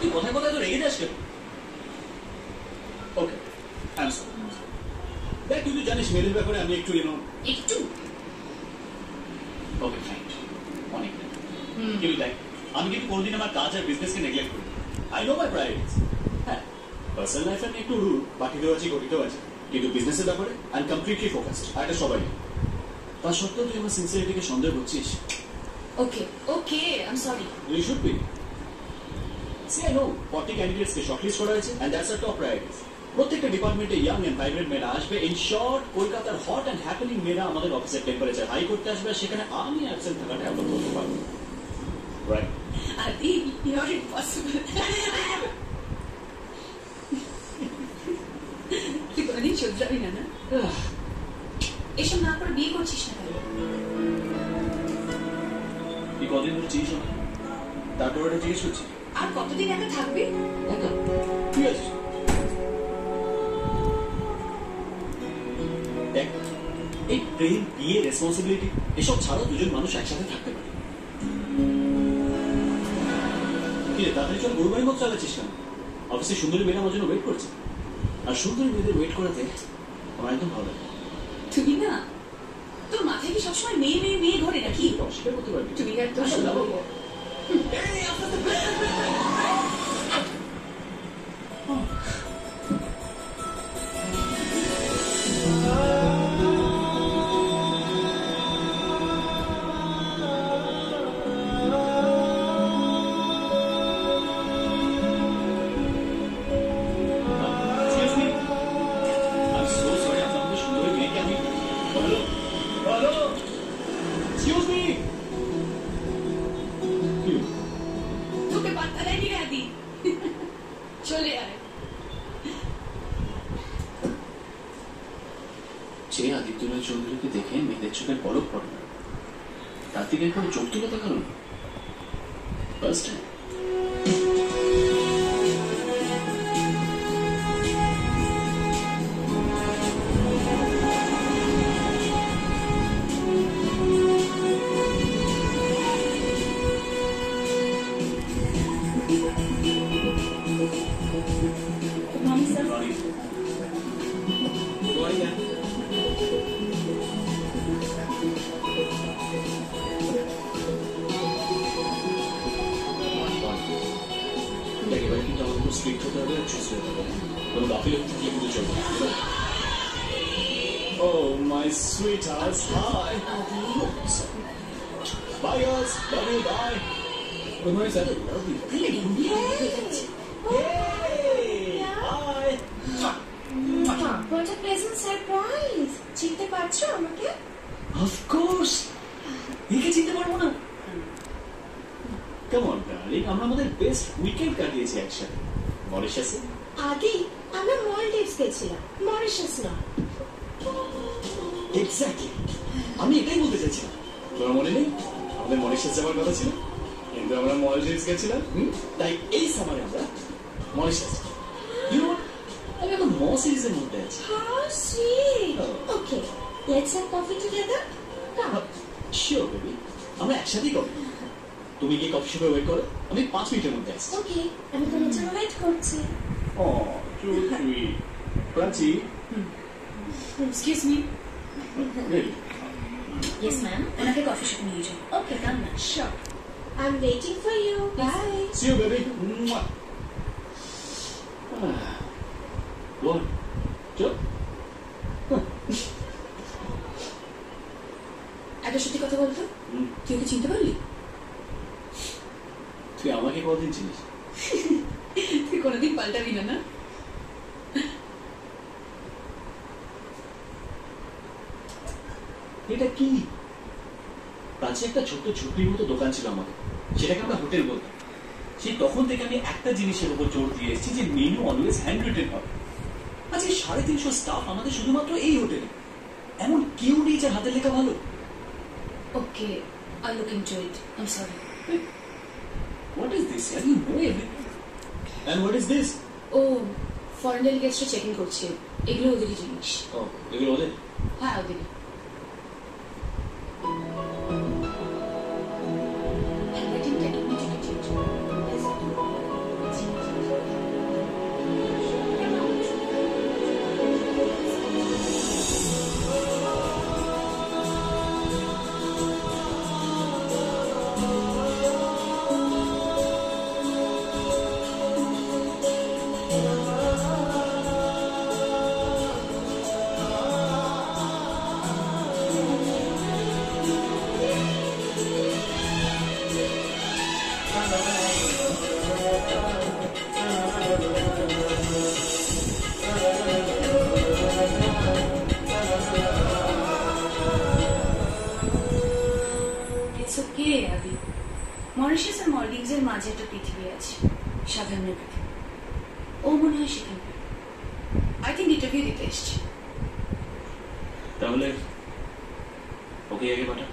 তুই কোথায় কোথায় তো রেগে যাস কেন? ওকে, আই এম সরি। দেখ, তুই তো জানিস মেয়েদের ব্যাপারে আমি একটু একটু ওকে ফাইন, অনেক না। কিন্তু দেখ, আমি কিন্তু কোনোদিন আমার কাজ আর বিজনেসকে নেগলেক্ট করি। I know my priorities. হ্যাঁ, পার্সোনাল লাইফে আমি একটু রুল, বাকিতেও আছি, গতিতেও আছি, কিন্তু বিজনেসের ব্যাপারে আই এম কমপ্লিটলি ফোকাসড। আর এটা সবাই। তা সত্ত্বেও তুই আমার সিনসিয়ারিটিকে সন্দেহ করছিস। Okay okay, I am sorry. You should be. See, I know 40 candidates কে শর্টলিস্ট করা হয়েছে and that's our top priorities. প্রত্যেকটা ডিপার্টমেন্টে ইয়াং এন্ড ভাইব্রেন্ট মেয়েরা আসবে। ইন শর্ট, কলকাতার হট এন্ড হ্যাপেনিং মেয়েরা আমাদের অফিসের টেম্পারেচার হাই করতে আসবে, সেখানে আমি অ্যাবসেন্ট থাকাটা অ্যাভয়েড করতে পারবো। রাইট? আদি, ইউ আর ইম্পসিবল। তুই কোনদিন শুধরাবি না, না? এসব না করে বিয়ে করছিস না কেন? তুই কদিন ধরে চিনিস না, তারপর ওটা জিজ্ঞেস করছি আর কতদিন একা থাকবি? একা? ঠিক আছে, দেখ, এই প্রেম, বিয়ে, রেসপন্সিবিলিটি এসব ছাড়াও দুজন মানুষ একসাথে থাকতে পারে। কি রে, তাড়াতাড়ি চল, গরুবাড়ির মতো চালাচ্ছিস কেন? অফিসে সুন্দরী মেয়েরা আমার জন্য ওয়েট করছে, আর সুন্দরী মেয়েদের ওয়েট করাতে আমার একদম ভালো লাগে। তুমি না, তোর মাথায় কি সবসময় মেয়ে মেয়ে মেয়ে ঘরে নাকি? অস্বীকার করতে পারবি? তুমি একদম চলে আয়। যে আদিত্যনাথ চৌধুরীকে দেখে মেয়েদের চোখের পলক পড়ে না, তার থেকে একবার চোখ তুলে দেখালো না। First time. Oh, my sweethearts, hi. Bye, girls. Love you. Bye. Good morning, sir. Love you. Hey. Hi. What a pleasant surprise. চিনতে পারছো আমাকে? Of course. একে চিনতে পারবো না? Come on, darling. আমরা আমাদের বেস্ট উইকেন্ড কাটিয়েছি একসাথে মরিশাসে। আগে আমরা মলডিভস গেছিলাম, মরিশাস না। এক্স্যাক্টলি, আমি এটাই বলতে চাইছিলাম। তোমার মনে নেই আমাদের মরিশাস যাওয়ার কথা ছিল, কিন্তু আমরা মলডিভস গেছিলাম। তাই এই সামারে আমরা মরিশাস। ইউ নো, আমি এখন ম সিরিজের মধ্যে আছি। How sweet. Okay, let's have coffee together. Come. Sure baby, আমরা একসাথেই কফি। তুমি গিয়ে কফি শপে ওয়েট করো, আমি 5 মিনিটের মধ্যে আসছি। ওকে, আমি তোমার জন্য ওয়েট করছি। ও চুই Prachi. Excuse me. Really? Yes ma'am, ওনাকে কফি শপে নিয়ে যাও। ওকে, কাম না। Sure. I'm waiting for you. Bye. See you, baby. What? চল। একটা সত্যি কথা বলতো, তুই ওকে চিনতে পারলি? তুই আমাকে কতদিন চিনিস? তুই কোনোদিন পাল্টাবি না, না? এটা কি? কাছে একটা ছোট্ট ঝুপড়ির মতো দোকান ছিল আমাদের, সেটাকে আমরা হোটেল বলতাম। সেই তখন থেকে আমি একটা জিনিসের উপর জোর দিয়ে এসেছি যে মেনু অলওয়েজ হ্যান্ড রিটেন হবে। আজকে 350 স্টাফ আমাদের শুধুমাত্র এই হোটেলে, এমন কেউ নেই যার হাতের লেখা ভালো। ওকে, I'll look into it. I'm sorry. What is this? You know everything. And what is this? ও ফরেন ডেলিগেটসরা চেক ইন করছে, এগুলো ওদেরই জিনিস। ও, এগুলো ওদের? হ্যাঁ, ওদেরই। handwriting technique change. It's okay আবি, মরিশাস আর মলডিভস এর মাঝে একটা পৃথিবী আছে, সাধারণের পৃথিবী। ও মনে হয় সেখানে আই থিঙ্ক ইন্টারভিউ দিতে এসছে। তাহলে ওকে আগে পাঠা।